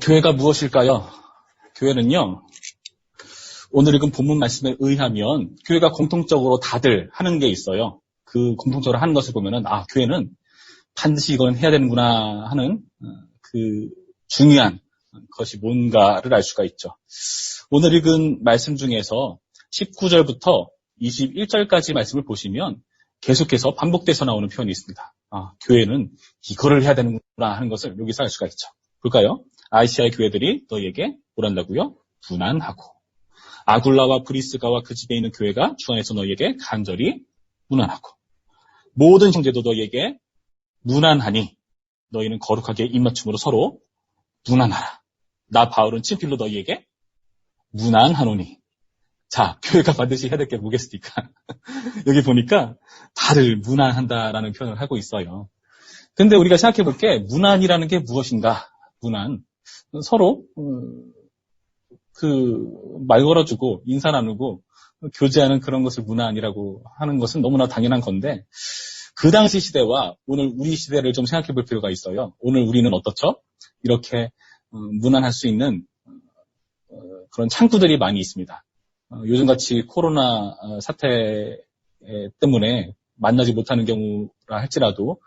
교회가 무엇일까요? 교회는요, 오늘 읽은 본문 말씀에 의하면 교회가 공통적으로 다들 하는 게 있어요. 그 공통적으로 하는 것을 보면은, 교회는 반드시 이건 해야 되는구나 하는 그 중요한 것이 뭔가를 알 수가 있죠. 오늘 읽은 말씀 중에서 19절부터 21절까지 말씀을 보시면 계속해서 반복돼서 나오는 표현이 있습니다. 교회는 이거를 해야 되는구나 하는 것을 여기서 알 수가 있죠. 볼까요? 아시아의 교회들이 너희에게 뭐란다고요? 무난하고. 아굴라와 브리스가와 그 집에 있는 교회가 주 안에서 너희에게 간절히 무난하고. 모든 형제도 너희에게 무난하니 너희는 거룩하게 입맞춤으로 서로 무난하라. 나 바울은 친필로 너희에게 무난하노니. 자, 교회가 반드시 해야 될 게 뭐겠습니까? 여기 보니까 다들 무난한다라는 표현을 하고 있어요. 근데 우리가 생각해 볼 게 무난이라는 게 무엇인가? 무난. 서로 말 걸어주고 인사 나누고 교제하는 그런 것을 무난이라고 하는 것은 너무나 당연한 건데 그 당시 시대와 오늘 우리 시대를 좀 생각해 볼 필요가 있어요. 오늘 우리는 어떻죠? 이렇게 무난할 수 있는 그런 창구들이 많이 있습니다. 요즘같이 코로나 사태 때문에 만나지 못하는 경우라 할지라도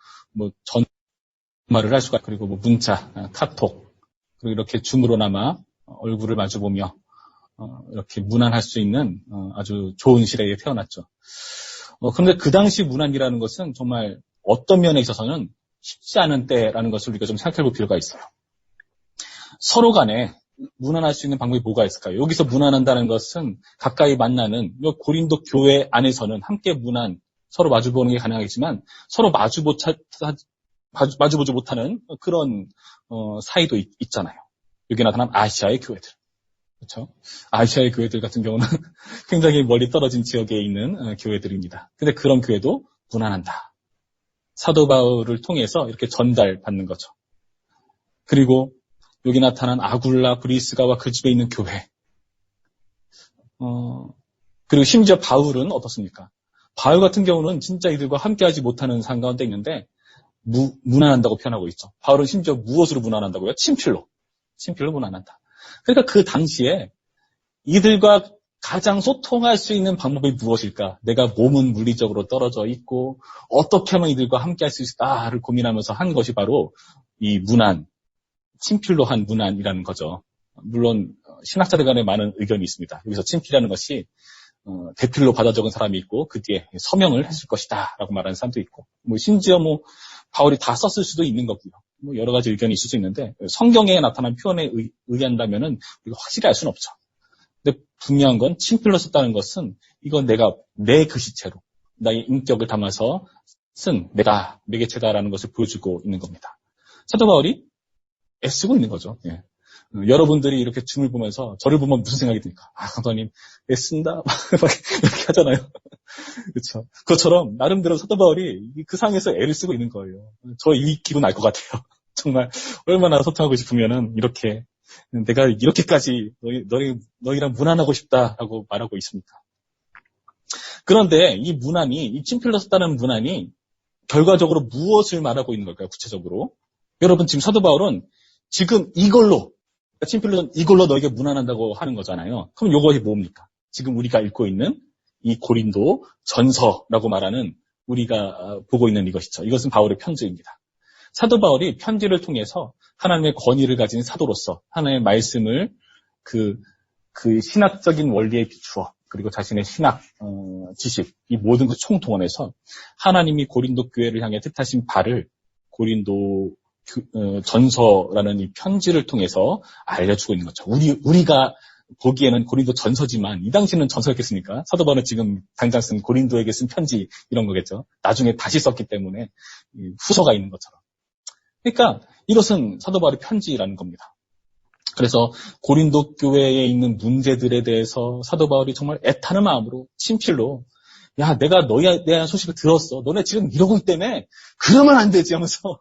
전화를 할 수가 그리고 문자, 카톡 그리고 이렇게 줌으로나마 얼굴을 마주보며 이렇게 무난할 수 있는 아주 좋은 시대에 태어났죠. 그런데 그 당시 무난이라는 것은 정말 어떤 면에 있어서는 쉽지 않은 때라는 것을 우리가 좀 생각해 볼 필요가 있어요. 서로 간에 무난할 수 있는 방법이 뭐가 있을까요? 여기서 무난한다는 것은 가까이 만나는 고린도 교회 안에서는 함께 무난, 서로 마주보는 게 가능하겠지만 서로 마주보지 못하는 그런 사이도 있잖아요. 여기 나타난 아시아의 교회들. 그렇죠? 아시아의 교회들 같은 경우는 굉장히 멀리 떨어진 지역에 있는 교회들입니다. 근데 그런 교회도 무난한다. 사도 바울을 통해서 이렇게 전달받는 거죠. 그리고 여기 나타난 아굴라, 브리스가와 그 집에 있는 교회. 그리고 심지어 바울은 어떻습니까? 바울 같은 경우는 진짜 이들과 함께하지 못하는 상황 가운데 있는데 무난한다고 표현하고 있죠. 바울은 심지어 무엇으로 무난한다고요? 친필로 무난한다. 그러니까 그 당시에 이들과 가장 소통할 수 있는 방법이 무엇일까? 내가 몸은 물리적으로 떨어져 있고 어떻게 하면 이들과 함께할 수 있을까를 고민하면서 한 것이 바로 이 무난, 친필로 한 무난이라는 거죠. 물론 신학자들 간에 많은 의견이 있습니다. 여기서 친필이라는 것이 대필로 받아 적은 사람이 있고 그 뒤에 서명을 했을 것이다 라고 말하는 사람도 있고 심지어 바울이 다 썼을 수도 있는 거고요. 여러 가지 의견이 있을 수 있는데 성경에 나타난 표현에 의한다면은 우리가 확실히 알 수는 없죠. 근데 분명한 건 친필로 썼다는 것은 이건 내가 내 글씨체로 나의 인격을 담아서 쓴 내가 매개체다라는 것을 보여주고 있는 겁니다. 사도 바울이 애쓰고 있는 거죠. 예. 여러분들이 이렇게 줌을 보면서 저를 보면 무슨 생각이 듭니까? 강사님 애쓴다 막 이렇게 하잖아요. 그렇죠. 그것처럼 나름대로 사도 바울이 그 상에서 애를 쓰고 있는 거예요. 저 이 기분 알 것 같아요. 정말 얼마나 소통하고 싶으면은 이렇게 내가 이렇게까지 너희랑 무난하고 싶다라고 말하고 있습니다. 그런데 이 무난이 이 친필로 썼다는 무난이 결과적으로 무엇을 말하고 있는 걸까요? 구체적으로 여러분 지금 사도 바울은 지금 이걸로 너에게 무난한다고 하는 거잖아요. 그럼 이것이 뭡니까? 지금 우리가 읽고 있는 이 고린도 전서라고 말하는 우리가 보고 있는 이것이죠. 이것은 바울의 편지입니다. 사도 바울이 편지를 통해서 하나님의 권위를 가진 사도로서 하나님의 말씀을 그 신학적인 원리에 비추어 그리고 자신의 신학 지식 이 모든 것을 총동원해서 하나님이 고린도 교회를 향해 뜻하신 바를 고린도 전서라는 이 편지를 통해서 알려주고 있는 거죠. 우리가 보기에는 고린도 전서지만 이 당시는 전서였겠습니까? 사도 바울은 지금 당장 쓴 고린도에게 쓴 편지 이런 거겠죠. 나중에 다시 썼기 때문에 후서가 있는 것처럼. 그러니까 이것은 사도 바울의 편지라는 겁니다. 그래서 고린도 교회에 있는 문제들에 대해서 사도 바울이 정말 애타는 마음으로 친필로 야 내가 너희에 대한 소식을 들었어. 너네 지금 이러고 있다며 그러면 안 되지 하면서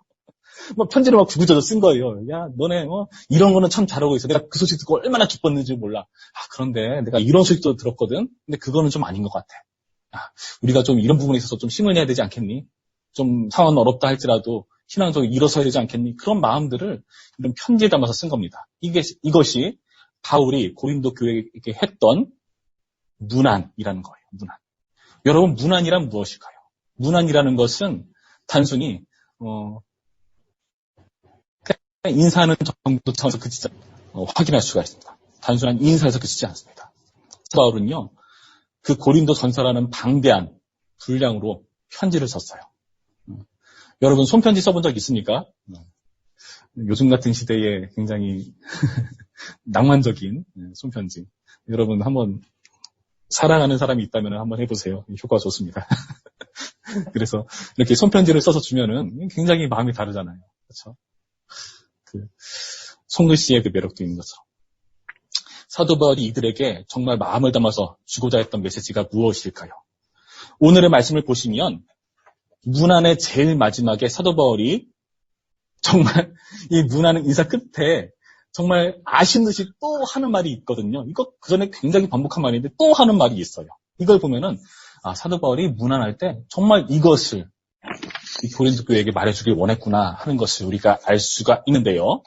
편지를 막 구구절절 쓴 거예요. 야, 너네, 이런 거는 참 잘하고 있어. 내가 그 소식 듣고 얼마나 기뻤는지 몰라. 그런데 내가 이런 소식도 들었거든? 근데 그거는 좀 아닌 것 같아. 우리가 좀 이런 부분에 있어서 좀 힘을 내야 되지 않겠니? 좀 상황은 어렵다 할지라도 신앙적으로 일어서야 되지 않겠니? 그런 마음들을 이런 편지에 담아서 쓴 겁니다. 이것이 바울이 고린도 교회에게 했던 문안이라는 거예요. 문안. 여러분, 문안이란 무엇일까요? 문안이라는 것은 단순히 인사하는 정도에서 그치지 확인할 수가 있습니다. 단순한 인사에서 그치지 않습니다. 바울은요, 그 고린도 전서라는 방대한 분량으로 편지를 썼어요. 여러분, 손편지 써본 적 있습니까? 요즘 같은 시대에 굉장히 낭만적인 손편지. 여러분, 한번 사랑하는 사람이 있다면 한번 해보세요. 효과가 좋습니다. 그래서 이렇게 손편지를 써서 주면은 굉장히 마음이 다르잖아요. 그렇죠? 그 손글씨의 그 매력도 있는 것처럼. 사도 바울이 이들에게 정말 마음을 담아서 주고자 했던 메시지가 무엇일까요? 오늘의 말씀을 보시면 문안의 제일 마지막에 사도 바울이 정말 이 문안의 인사 끝에 정말 아신 듯이 또 하는 말이 있거든요. 이거 그전에 굉장히 반복한 말인데 또 하는 말이 있어요. 이걸 보면은 사도 바울이 문안할 때 정말 이것을 이 고린도 교회에게 말해주길 원했구나 하는 것을 우리가 알 수가 있는데요.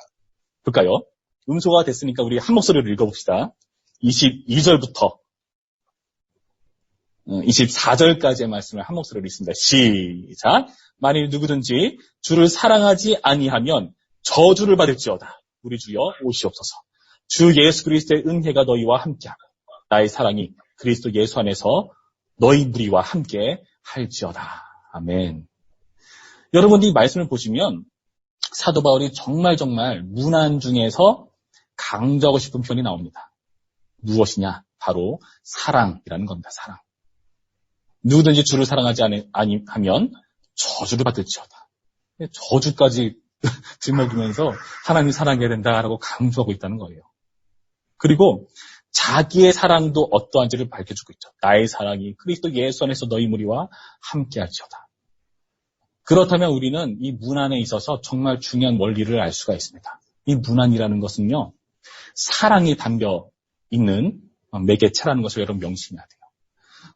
볼까요? 음소가 됐으니까 우리 한 목소리로 읽어봅시다. 22절부터 24절까지의 말씀을 한 목소리로 읽습니다. 시작. 만일 누구든지 주를 사랑하지 아니하면 저주를 받을지어다. 우리 주여 오시옵소서. 주 예수 그리스도의 은혜가 너희와 함께하고 나의 사랑이 그리스도 예수 안에서 너희 무리와 함께 할지어다. 아멘. 여러분, 이 말씀을 보시면 사도 바울이 정말 문안 중에서 강조하고 싶은 표현이 나옵니다. 무엇이냐? 바로 사랑이라는 겁니다. 사랑. 누구든지 주를 사랑하지 아니하면 저주를 받을지어다. 저주까지 짊어지면서 하나님 사랑해야 된다라고 강조하고 있다는 거예요. 그리고 자기의 사랑도 어떠한지를 밝혀주고 있죠. 나의 사랑이 그리스도 예수 안에서 너희 무리와 함께할지어다. 그렇다면 우리는 이 문안에 있어서 정말 중요한 원리를 알 수가 있습니다. 이 문안이라는 것은요, 사랑이 담겨 있는 매개체라는 것을 여러분 명심해야 돼요.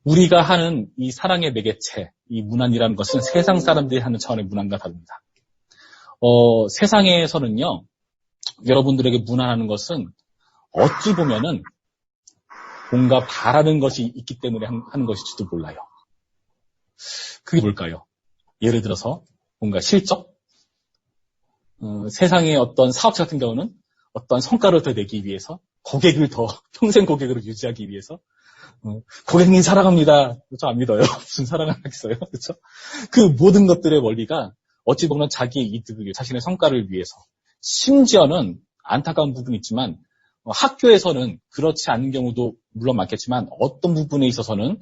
우리가 하는 이 사랑의 매개체, 이 문안이라는 것은 세상 사람들이 하는 차원의 문안과 다릅니다. 세상에서는요, 여러분들에게 문안하는 것은 어찌 보면은 뭔가 바라는 것이 있기 때문에 하는 것일지도 몰라요. 그게 뭘까요? 예를 들어서 뭔가 실적? 세상의 어떤 사업자 같은 경우는 어떤 성과를 더 내기 위해서 고객을 더 평생 고객으로 유지하기 위해서 고객님 사랑합니다. 저 안 믿어요. 무슨 사랑을 하겠어요. 그렇죠? 그 모든 것들의 원리가 어찌 보면 자기의 이득을, 자신의 성과를 위해서, 심지어는 안타까운 부분이 있지만 학교에서는 그렇지 않은 경우도 물론 많겠지만 어떤 부분에 있어서는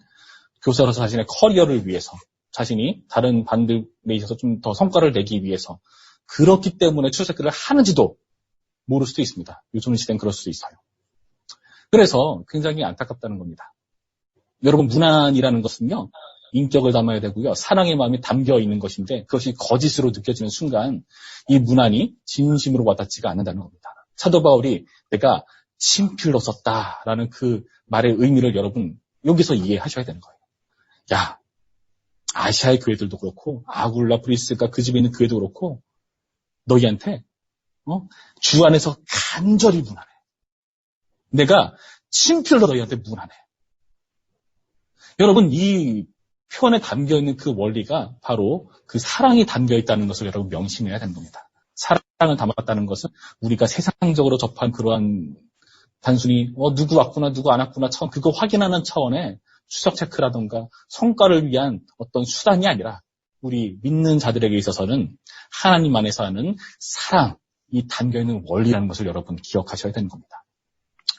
교사로서 자신의 커리어를 위해서, 자신이 다른 반들에 있어서 좀 더 성과를 내기 위해서 그렇기 때문에 출세를 하는지도 모를 수도 있습니다. 요즘 시대는 그럴 수도 있어요. 그래서 굉장히 안타깝다는 겁니다. 여러분, 문안이라는 것은요, 인격을 담아야 되고요, 사랑의 마음이 담겨 있는 것인데 그것이 거짓으로 느껴지는 순간 이 문안이 진심으로 와닿지가 않는다는 겁니다. 사도 바울이 내가 친필로 썼다라는 그 말의 의미를 여러분 여기서 이해하셔야 되는 거예요. 야, 아시아의 교회들도 그렇고 아굴라 브리스가 그 집에 있는 교회도 그렇고 너희한테 주 안에서 간절히 문안해. 내가 친필로 너희한테 문안해. 여러분, 이 표현에 담겨있는 그 원리가 바로 그 사랑이 담겨있다는 것을 여러분 명심해야 되는 겁니다. 사랑을 담았다는 것은 우리가 세상적으로 접한 그러한 단순히 누구 왔구나 누구 안 왔구나 차원, 그거 확인하는 차원의 추적 체크라든가 성과를 위한 어떤 수단이 아니라 우리 믿는 자들에게 있어서는 하나님 안에서 하는 사랑이 담겨있는 원리라는 것을 여러분 기억하셔야 되는 겁니다.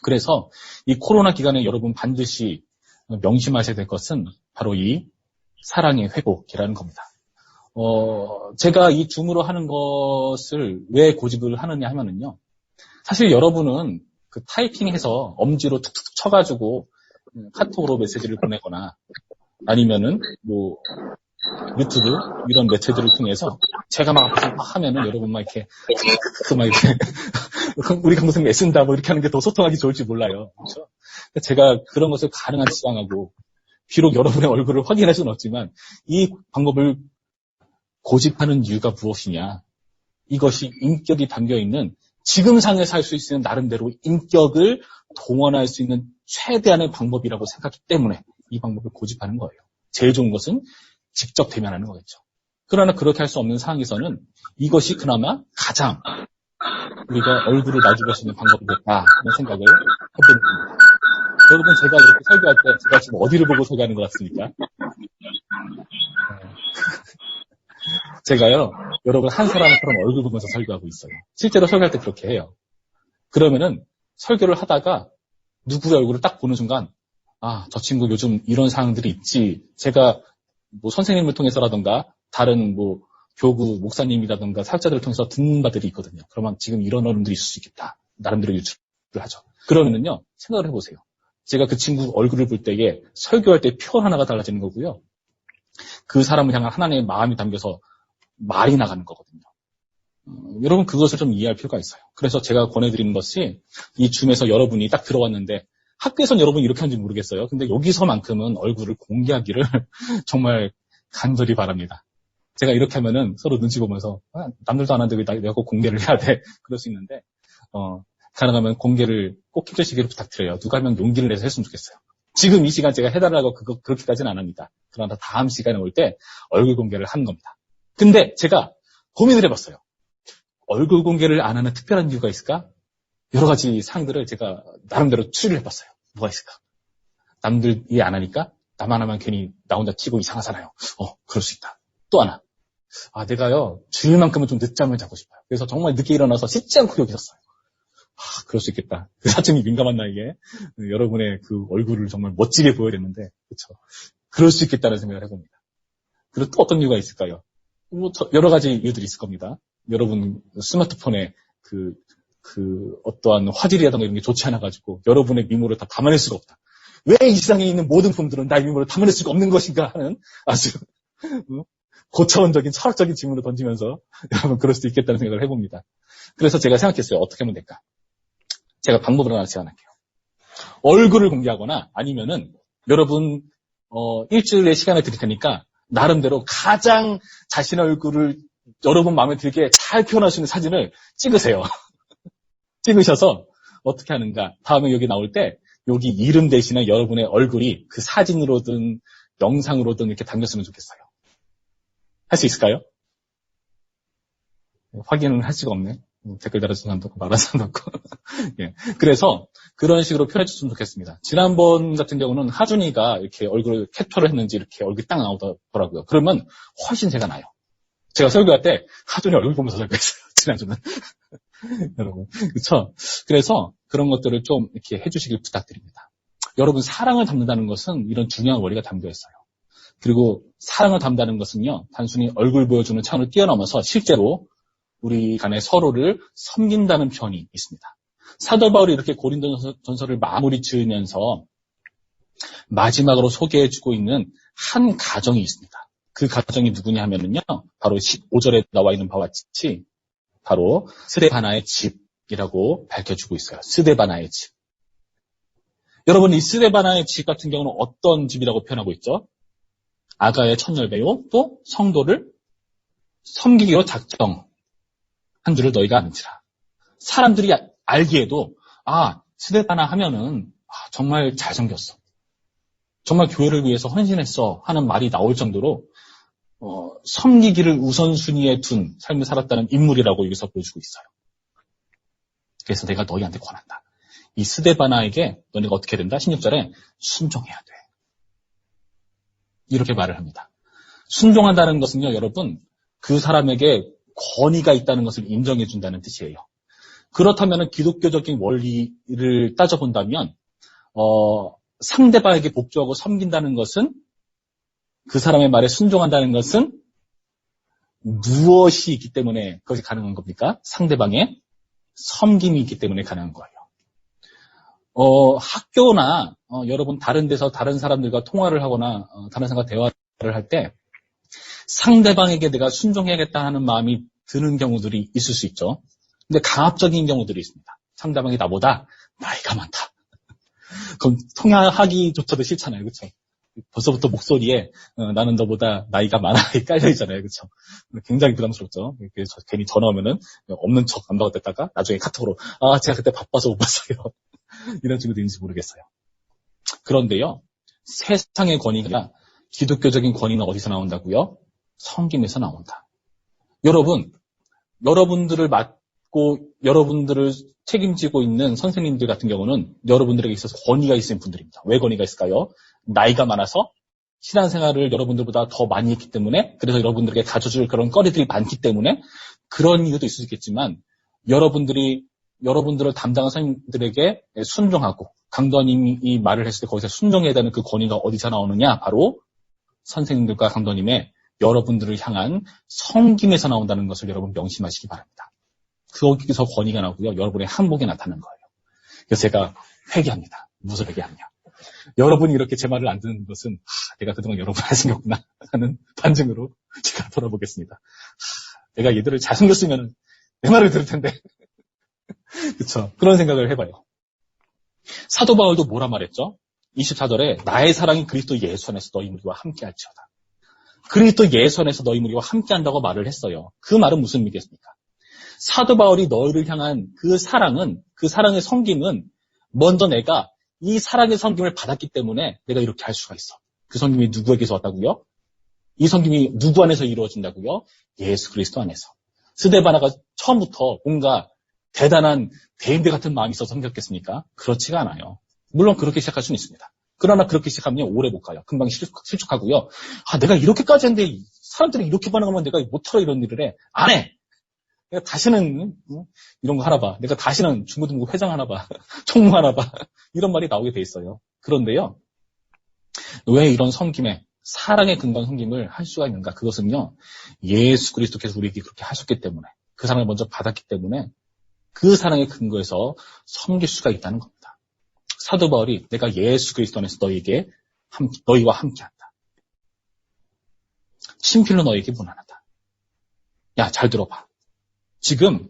그래서 이 코로나 기간에 여러분 반드시 명심하셔야 될 것은 바로 이 사랑의 회복이라는 겁니다. 제가 이 줌으로 하는 것을 왜 고집을 하느냐 하면은요, 사실 여러분은 그 타이핑해서 엄지로 툭툭 쳐가지고 카톡으로 메시지를 보내거나 아니면은 뭐 유튜브 이런 매체들을 통해서 제가 막 하면은 여러분 막 이렇게 우리 강도생님 애쓴다 뭐 이렇게 하는 게 더 소통하기 좋을지 몰라요. 그렇죠? 제가 그런 것을 가능한 지향하고 비록 여러분의 얼굴을 확인할 수는 없지만 이 방법을 고집하는 이유가 무엇이냐? 이것이 인격이 담겨있는 지금 상에 살 수 있는 나름대로 인격을 동원할 수 있는 최대한의 방법이라고 생각하기 때문에 이 방법을 고집하는 거예요. 제일 좋은 것은 직접 대면하는 거겠죠. 그러나 그렇게 할 수 없는 상황에서는 이것이 그나마 가장 우리가 얼굴을 마주볼 수 있는 방법이겠다는 생각을 해보는 겁니다. 여러분, 제가 이렇게 설교할 때 제가 지금 어디를 보고 설교하는 것 같습니까? 제가요, 여러분 한 사람처럼 얼굴 보면서 설교하고 있어요. 실제로 설교할 때 그렇게 해요. 그러면은 설교를 하다가 누구의 얼굴을 딱 보는 순간, 아, 저 친구 요즘 이런 상황들이 있지. 제가 뭐 선생님을 통해서라던가 다른 뭐 교구 목사님이라던가 사역자들을 통해서 듣는 바들이 있거든요. 그러면 지금 이런 어른들이 있을 수 있겠다. 나름대로 유추를 하죠. 그러면은요, 생각을 해보세요. 제가 그 친구 얼굴을 볼 때에 설교할 때 표현 하나가 달라지는 거고요. 그 사람을 향한 하나님의 마음이 담겨서 말이 나가는 거거든요. 여러분 그것을 좀 이해할 필요가 있어요. 그래서 제가 권해드리는 것이 이 줌에서 여러분이 딱 들어왔는데 학교에선 여러분이 이렇게 하는지 모르겠어요. 근데 여기서만큼은 얼굴을 공개하기를 정말 간절히 바랍니다. 제가 이렇게 하면은 서로 눈치 보면서 남들도 안 하는데 왜 내가 꼭 공개를 해야 돼? 그럴 수 있는데 가능하면 공개를 꼭 해주시기를 부탁드려요. 누가 한 명 용기를 내서 했으면 좋겠어요. 지금 이 시간 제가 해달라고 그렇게까지는 안 합니다. 그러나 다음 시간에 올 때 얼굴 공개를 하는 겁니다. 근데 제가 고민을 해봤어요. 얼굴 공개를 안 하는 특별한 이유가 있을까? 여러 가지 사항들을 제가 나름대로 추리를 해봤어요. 뭐가 있을까? 남들이 안 하니까 나만 하면 괜히 나 혼자 튀고 이상하잖아요. 그럴 수 있다. 또 하나. 내가요, 주일만큼은 좀 늦잠을 자고 싶어요. 그래서 정말 늦게 일어나서 씻지 않고 여기 있었어요. 그럴 수 있겠다. 그 사정이 민감한 나이에 여러분의 그 얼굴을 정말 멋지게 보여야 되는데, 그렇죠. 그럴 수 있겠다는 생각을 해봅니다. 그리고 또 어떤 이유가 있을까요? 여러 가지 이유들이 있을 겁니다. 여러분 스마트폰에 어떠한 화질이라든가 이런 게 좋지 않아가지고 여러분의 미모를 다 담아낼 수가 없다. 왜 이 세상에 있는 모든 품들은 나의 미모를 담아낼 수가 없는 것인가 하는 아주 고차원적인 철학적인 질문을 던지면서 여러분 그럴 수도 있겠다는 생각을 해봅니다. 그래서 제가 생각했어요. 어떻게 하면 될까? 제가 방법을 하나 제안할게요. 얼굴을 공개하거나 아니면은 여러분 일주일의 시간을 드릴 테니까 나름대로 가장 자신의 얼굴을 여러분 마음에 들게 잘 표현할 수 있는 사진을 찍으세요. 찍으셔서 어떻게 하는가? 다음에 여기 나올 때 여기 이름 대신에 여러분의 얼굴이 그 사진으로든 영상으로든 이렇게 담겼으면 좋겠어요. 할 수 있을까요? 확인은 할 수가 없네. 댓글 달아주는 사람도 없고 말하는 사람도 없고. 예. 그래서 그런 식으로 표현해 줬으면 좋겠습니다. 지난번 같은 경우는 하준이가 이렇게 얼굴을 캡처를 했는지 이렇게 얼굴이 딱 나오더라고요. 그러면 훨씬 제가 나요. 제가 설교할 때 하준이 얼굴 보면서 설교했어요. 지난주는. 여러분. 그렇죠? 그래서 그런 것들을 좀 이렇게 해주시길 부탁드립니다. 여러분 사랑을 담는다는 것은 이런 중요한 원리가 담겨 있어요. 그리고 사랑을 담는다는 것은요. 단순히 얼굴 보여주는 차원을 뛰어넘어서 실제로 우리 간에 서로를 섬긴다는 표현이 있습니다. 사도 바울이 이렇게 고린도전서를 마무리 지으면서 마지막으로 소개해주고 있는 한 가정이 있습니다. 그 가정이 누구냐 하면은요, 바로 15절에 나와 있는 바와 같이 바로 스데바나의 집이라고 밝혀주고 있어요. 스데바나의 집. 여러분, 이 스데바나의 집 같은 경우는 어떤 집이라고 표현하고 있죠? 아가의 첫열배요, 또 성도를 섬기기로 작정한 줄을 너희가 아는지라. 사람들이 알기에도 스데바나 하면은 정말 잘생겼어. 정말 교회를 위해서 헌신했어 하는 말이 나올 정도로 섬기기를 우선순위에 둔 삶을 살았다는 인물이라고 여기서 보여주고 있어요. 그래서 내가 너희한테 권한다. 이 스데바나에게 너네가 어떻게 된다? 16절에 순종해야 돼. 이렇게 말을 합니다. 순종한다는 것은요, 여러분, 그 사람에게 권위가 있다는 것을 인정해 준다는 뜻이에요. 그렇다면 기독교적인 원리를 따져본다면 상대방에게 복종하고 섬긴다는 것은, 그 사람의 말에 순종한다는 것은 무엇이 있기 때문에 그것이 가능한 겁니까? 상대방의 섬김이 있기 때문에 가능한 거예요. 학교나 여러분 다른 데서 다른 사람들과 통화를 하거나 다른 사람과 대화를 할 때 상대방에게 내가 순종해야겠다 하는 마음이 드는 경우들이 있을 수 있죠. 근데 강압적인 경우들이 있습니다. 상대방이 나보다 나이가 많다. 그럼 통화하기조차도 싫잖아요. 그렇죠? 벌써부터 목소리에 나는 너보다 나이가 많아 깔려 있잖아요, 그렇죠? 굉장히 부담스럽죠. 괜히 전화 오면은 없는 척 안 받았다가 나중에 카톡으로 제가 그때 바빠서 못 봤어요. 이런 친구들인지 모르겠어요. 그런데요, 세상의 권위가 기독교적인 권위는 어디서 나온다고요? 성김에서 나온다. 여러분들을 맡고 여러분들을 책임지고 있는 선생님들 같은 경우는 여러분들에게 있어서 권위가 있는 분들입니다. 왜 권위가 있을까요? 나이가 많아서 신앙생활을 여러분들보다 더 많이 했기 때문에, 그래서 여러분들에게 가져줄 그런 거리들이 많기 때문에 그런 이유도 있을 수 있겠지만, 여러분들을 담당한 선생님들에게 순종하고 강도님이 말을 했을 때 거기서 순종해야 되는 그 권위가 어디서 나오느냐? 바로 선생님들과 강도님의 여러분들을 향한 섬김에서 나온다는 것을 여러분 명심하시기 바랍니다. 거기서 권위가 나오고요. 여러분의 한복이 나타나는 거예요. 그래서 제가 회개합니다. 무슨 회개하냐. 여러분이 이렇게 제 말을 안 듣는 것은 내가 그동안 여러분을 신겼구나 하는 반증으로 제가 돌아보겠습니다. 내가 얘들을 잘 섬겼으면 내 말을 들을 텐데. 그렇죠. 그런 생각을 해봐요. 사도 바울도 뭐라 말했죠? 24절에 나의 사랑이 그리스도 예수 안에서 너희 무리와 함께할지어다. 그리스도 예수 안에서 너희 무리와 함께한다고 말을 했어요. 그 말은 무슨 의미겠습니까? 사도 바울이 너희를 향한 그 사랑의 섬김은 먼저 내가 이 사랑의 섬김을 받았기 때문에 내가 이렇게 할 수가 있어. 그 섬김이 누구에게서 왔다고요? 이 섬김이 누구 안에서 이루어진다고요? 예수 그리스도 안에서. 스데바나가 처음부터 뭔가 대단한 대인배 같은 마음이 있어서 섬겼겠습니까? 그렇지가 않아요. 물론 그렇게 시작할 수는 있습니다. 그러나 그렇게 시작하면 오래 못 가요. 금방 실축하고요. 내가 이렇게까지 했는데 사람들이 이렇게 반응하면 내가 못하러 이런 일을 해. 안 해! 내가 다시는 이런 거 하나 봐. 내가 다시는 중고등부 회장 하나 봐. 총무 하나 봐. 이런 말이 나오게 돼 있어요. 그런데요. 왜 이런 섬김에 사랑의 근간 섬김을 할 수가 있는가? 그것은요. 예수 그리스도께서 우리에게 그렇게 하셨기 때문에, 그 사랑을 먼저 받았기 때문에 그 사랑의 근거에서 섬길 수가 있다는 겁니다. 사도 바울이 내가 예수 그리스도 안에서 너희와 함께한다. 친필로 너희에게 문안한다. 야, 잘 들어봐. 지금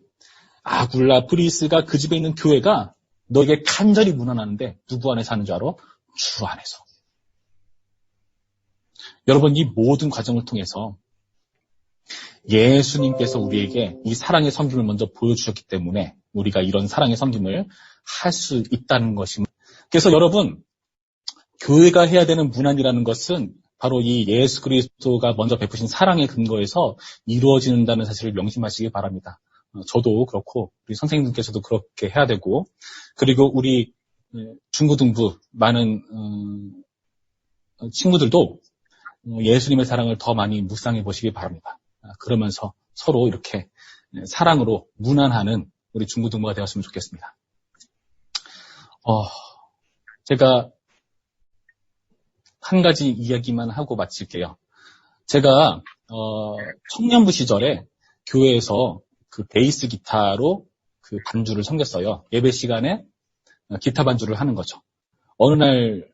아굴라 브리스가 그 집에 있는 교회가 너에게 간절히 문안하는데 누구 안에서 하는 줄 알아? 주 안에서. 여러분, 이 모든 과정을 통해서 예수님께서 우리에게 이 사랑의 섬김을 먼저 보여주셨기 때문에 우리가 이런 사랑의 섬김을 할 수 있다는 것입니다. 그래서 여러분, 교회가 해야 되는 문안이라는 것은 바로 이 예수 그리스도가 먼저 베푸신 사랑의 근거에서 이루어진다는 사실을 명심하시기 바랍니다. 저도 그렇고 우리 선생님들께서도 그렇게 해야 되고, 그리고 우리 중고등부 많은 친구들도 예수님의 사랑을 더 많이 묵상해 보시기 바랍니다. 그러면서 서로 이렇게 사랑으로 문안하는 우리 중고등부가 되었으면 좋겠습니다. 제가 한 가지 이야기만 하고 마칠게요. 제가 청년부 시절에 교회에서 그 베이스 기타로 그 반주를 섬겼어요. 예배 시간에 기타 반주를 하는 거죠. 어느 날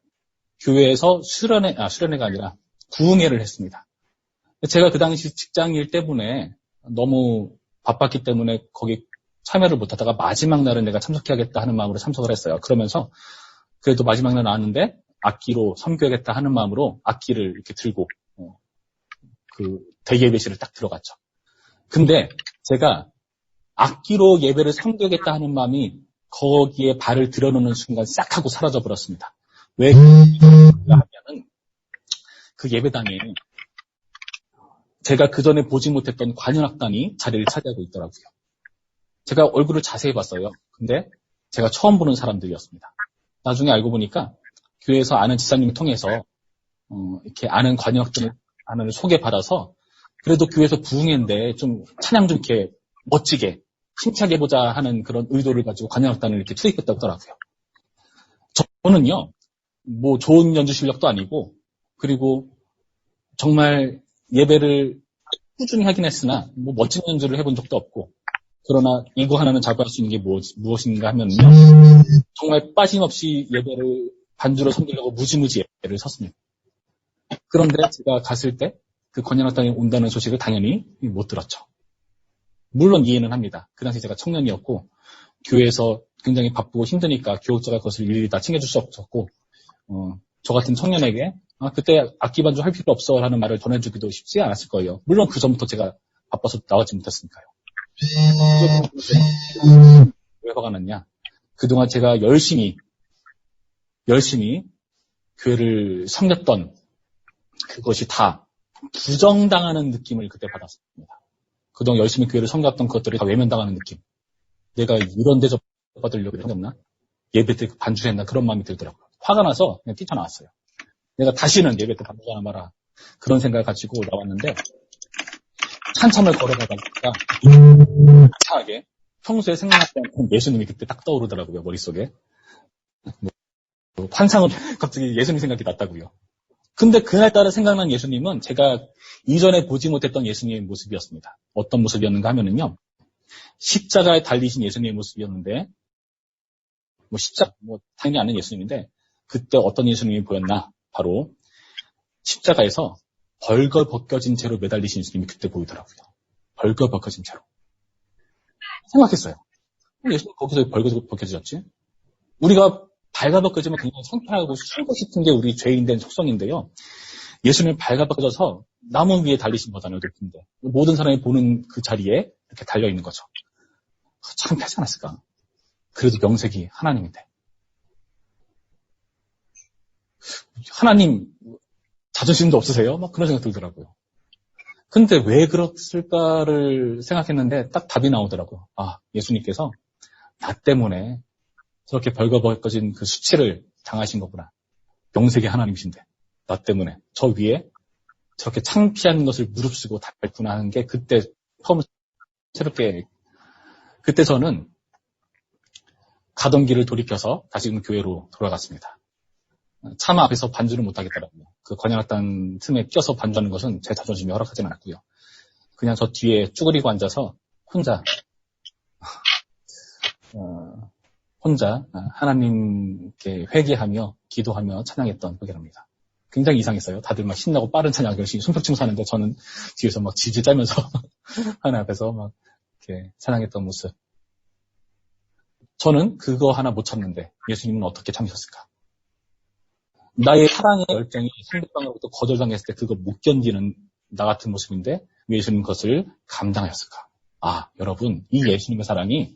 교회에서 수련회가 아니라 구흥회를 했습니다. 제가 그 당시 직장일 때문에 너무 바빴기 때문에 거기 참여를 못하다가 마지막 날은 내가 참석해야겠다 하는 마음으로 참석을 했어요. 그러면서 그래도 마지막 날 나왔는데 악기로 섬겨야겠다 하는 마음으로 악기를 이렇게 들고 그 대예배실을 딱 들어갔죠. 근데 제가 악기로 예배를 섬겨야겠다 하는 마음이 거기에 발을 들여놓는 순간 싹 하고 사라져 버렸습니다. 왜 그런가 하면은 그 예배당에 제가 그 전에 보지 못했던 관현악단이 자리를 차지하고 있더라고요. 제가 얼굴을 자세히 봤어요. 근데 제가 처음 보는 사람들이었습니다. 나중에 알고 보니까 교회에서 아는 지사님을 통해서 이렇게 아는 관현악단을 소개받아서 그래도 교회에서 부흥회인데 좀 찬양 좀 이렇게 멋지게 힘차게 해보자 하는 그런 의도를 가지고 관현악단을 이렇게 투입했다고 하더라고요. 저는요, 뭐 좋은 연주 실력도 아니고, 그리고 정말 예배를 꾸준히 하긴 했으나 뭐 멋진 연주를 해본 적도 없고, 그러나 이거 하나는 자부할 수 있는 게 무엇인가 하면요, 정말 빠짐없이 예배를 반주로 섬기려고 무지무지 예배를 섰습니다. 그런데 제가 갔을 때 그 관현악단이 온다는 소식을 당연히 못 들었죠. 물론 이해는 합니다. 그 당시 제가 청년이었고 교회에서 굉장히 바쁘고 힘드니까 교육자가 그것을 일일이 다 챙겨줄 수 없었고 저 같은 청년에게 그때 악기 반주 할 필요 없어 라는 말을 전해주기도 쉽지 않았을 거예요. 물론 그 전부터 제가 바빠서 나오지 못했으니까요. 왜 화가 났냐? 그동안 제가 열심히 교회를 섬겼던 그것이 다 부정당하는 느낌을 그때 받았습니다. 그동안 열심히 교회를 섬겼던 것들이 다 외면당하는 느낌. 내가 이런 데서 받으려고 했나? 예배 때 반주했나? 그런 마음이 들더라고요. 화가 나서 그냥 뛰쳐나왔어요. 내가 다시는 예배 때 반주하나 마라. 그런 생각을 가지고 나왔는데 한참을 걸어가다가 이상하게 평소에 생각하지 않던 예수님이 그때 딱 떠오르더라고요. 머릿속에. 환상은 갑자기 예수님 생각이 났다고요. 근데 그날따라 생각난 예수님은 제가 이전에 보지 못했던 예수님의 모습이었습니다. 어떤 모습이었는가 하면은요. 십자가에 달리신 예수님의 모습이었는데 당연히 아는 예수님인데 그때 어떤 예수님이 보였나? 바로 십자가에서 벌거 벗겨진 채로 매달리신 예수님이 그때 보이더라고요. 벌거 벗겨진 채로. 생각했어요. 예수님 거기서 벌거 벗겨졌지? 우리가 발가벗겨지면 굉장히 창피하고 숨고 싶은 게 우리 죄인된 속성인데요. 예수님은 발가벗겨져서 나무 위에 달리신 거잖아요. 높은데. 모든 사람이 보는 그 자리에 이렇게 달려있는 거죠. 창피하지 않았을까? 그래도 명색이 하나님인데. 하나님 자존심도 없으세요? 막 그런 생각 들더라고요. 근데 왜 그랬을까를 생각했는데 딱 답이 나오더라고요. 예수님께서 나 때문에 저렇게 벌거벗겨진 그 수치를 당하신 거구나. 명색이 하나님이신데 나 때문에 저 위에 저렇게 창피한 것을 무릅쓰고 달구나 하는 게 그때 처음 새롭게 그때 저는 가던 길을 돌이켜서 다시금 교회로 돌아갔습니다. 차마 앞에서 반주를 못하겠더라고요. 그 건양악단 틈에 껴서 반주하는 것은 제 자존심이 허락하지는 않았고요. 그냥 저 뒤에 쭈그리고 앉아서 혼자 하나님께 회개하며 기도하며 찬양했던 그게랍니다. 굉장히 이상했어요. 다들 막 신나고 빠른 찬양 열심히 손뼉치면서 하는데 저는 뒤에서 막 질질 짜면서 하나님 앞에서 막 이렇게 찬양했던 모습. 저는 그거 하나 못 참는데 예수님은 어떻게 참으셨을까? 나의 사랑의 열정이 상대방으로부터 거절당했을 때 그거 못 견디는 나 같은 모습인데 왜 예수님은 그것을 감당하셨을까? 여러분, 이 예수님의 사랑이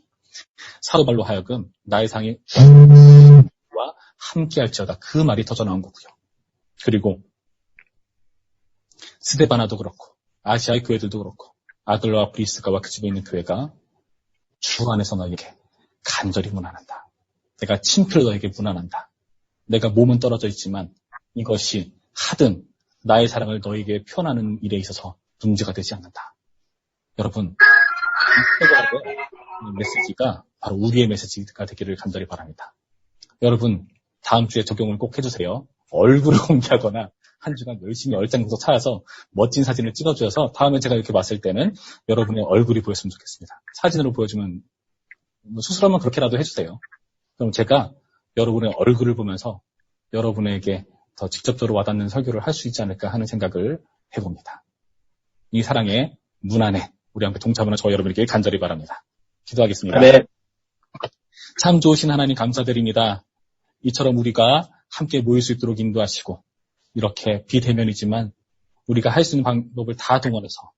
사도발로 하여금 나의 상이 와 함께할지어다 그 말이 터져 나온 거고요. 그리고 스데바나도 그렇고 아시아의 교회들도 그렇고 아글라와 브리스가와 그 집에 있는 교회가 주 안에서 너에게 간절히 문안한다. 내가 친필로 너에게 문안한다. 내가 몸은 떨어져 있지만 이것이 하등 나의 사랑을 너에게 표현하는 일에 있어서 문제가 되지 않는다. 여러분, 이 메시지가 바로 우리의 메시지가 되기를 간절히 바랍니다. 여러분, 다음 주에 적용을 꼭 해주세요. 얼굴을 공개하거나 한 주간 열심히 얼짱구석 찾아서 멋진 사진을 찍어주셔서 다음에 제가 이렇게 봤을 때는 여러분의 얼굴이 보였으면 좋겠습니다. 사진으로 보여주면 수술하면 그렇게라도 해주세요. 그럼 제가 여러분의 얼굴을 보면서 여러분에게 더 직접적으로 와닿는 설교를 할 수 있지 않을까 하는 생각을 해봅니다. 이 사랑의 문안에 우리 함께 동참하는 저 여러분에게 간절히 바랍니다. 기도하겠습니다. 네. 참 좋으신 하나님 감사드립니다. 이처럼 우리가 함께 모일 수 있도록 인도하시고 이렇게 비대면이지만 우리가 할 수 있는 방법을 다 동원해서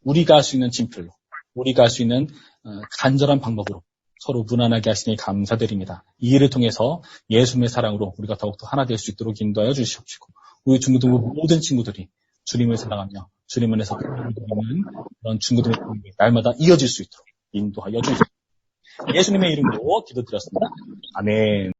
우리가 할 수 있는 진필로 우리가 할 수 있는 간절한 방법으로 서로 무난하게 하시니 감사드립니다. 이 일을 통해서 예수님의 사랑으로 우리가 더욱더 하나 될 수 있도록 인도하여 주시옵시고 우리 중고등부 모든 친구들이 주님을 사랑하며 주님 안에서 드리는 그런 중고등부 날마다 이어질 수 있도록 인도하여 주시옵소서. 예수님의 이름으로 기도드렸습니다. 아멘.